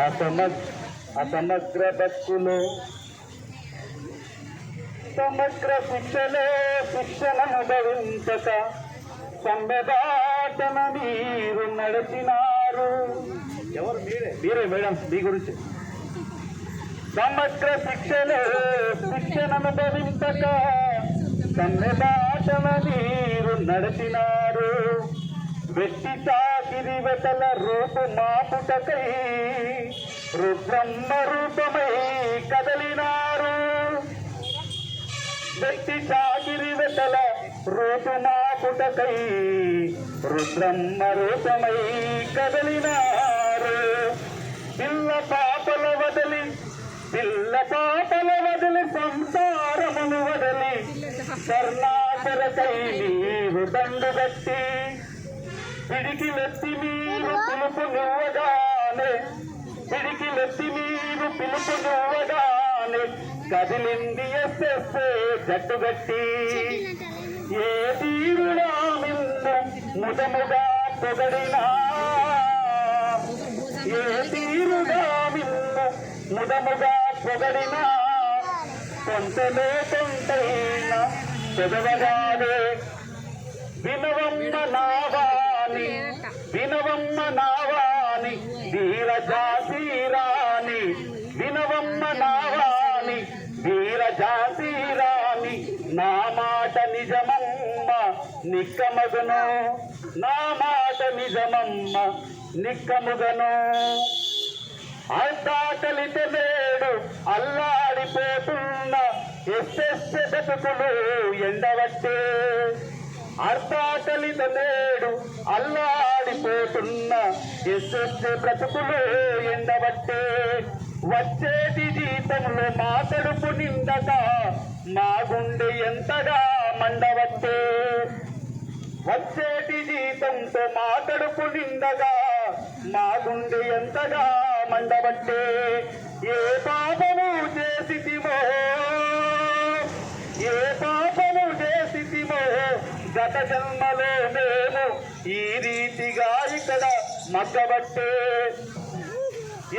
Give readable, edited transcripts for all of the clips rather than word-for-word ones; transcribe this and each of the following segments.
అసమగ్ర బతుకులు సమగ్ర శిక్షణను భవించక సమ్మెదాటన మీరు నడిచినారు. ఎవరు? మీరే మేడం. మీ గురించి సమగ్ర శిక్షణను భవించక సమ్మెదాటన మీరు నడిచినారు. వెట్టి చాకిరి వెతల రూపు మాపుటకై రుద్రమ్మ రూపమై కదలినారు. వెట్టి చాకిరి వెతల రూపు మాపుటకై రుద్రమ్మ రూపమై కదలినారు. పిల్ల పాపల వదలి సంసారమును వదలి కర్ణాకరకై నీరు దండుగట్టి పిడికిలెత్తి మీరు పిలుపు నువ్వగానే కదిలింది ఎస్ఎస్ఏ జట్టుగట్టి. ఏ తీరుడా నిన్ను ముదముగా పొగడినా, ఏ తీరుడా నిన్ను ముదముగా పొగడినా కొంతలో కొంతైనా చదవగానే వినవమ్మ నావాని వీర జాసీరాని, వినవమ్మ నావాని వీర జాసీరాని. నా మాట నిజమమ్మ నిక్కమగను, నా మాట నిజమమ్మ నిక్కముగను. అల్లాకలిత నేడు అల్లాడిపోతున్న ఎస్ఎస్ఏ బతుకులు ఎండవట్టే. అర్ధాకలిత నేడు అల్లాడిపోతున్న ఎస్ఎస్ఏ బ్రతుకులు ఎండబట్టే. వచ్చేటి జీతంలో మా కడుపు నిండగా మా గుండె ఎంతగా మండవట్టే. వచ్చేటి జీతంతో మా కడుపు నిండగా మా గుండె ఎంతగా మండబట్టే. ఏ పాపము చేసితిమో గత జన్మలో మేము ఈ రీతిగా ఇక్కడ మగ్గబట్టే.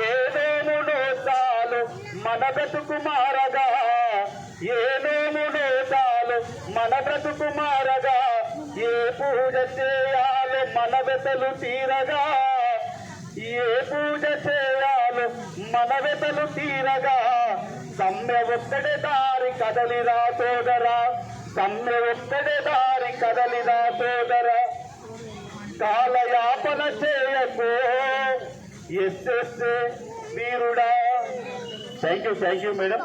ఏనేమునో చాలు మన బ్రతుకు మారగా, ఏనేమునో చాలు మన బ్రతుకు మారగా. ఏ పూజ చేయాలో మన వెతలు తీరగా, ఏ పూజ చేయాలో మన వెతలు తీరగా. సమ్మె ఒక్కడే దారి కదలిరా సోదరా, సమ్మె ఒక్కడే దారి కదలిరా సోదరా. కాలయాపన చేయకు ఎస్ఎస్ఏ వీరుడా. Thank you madam.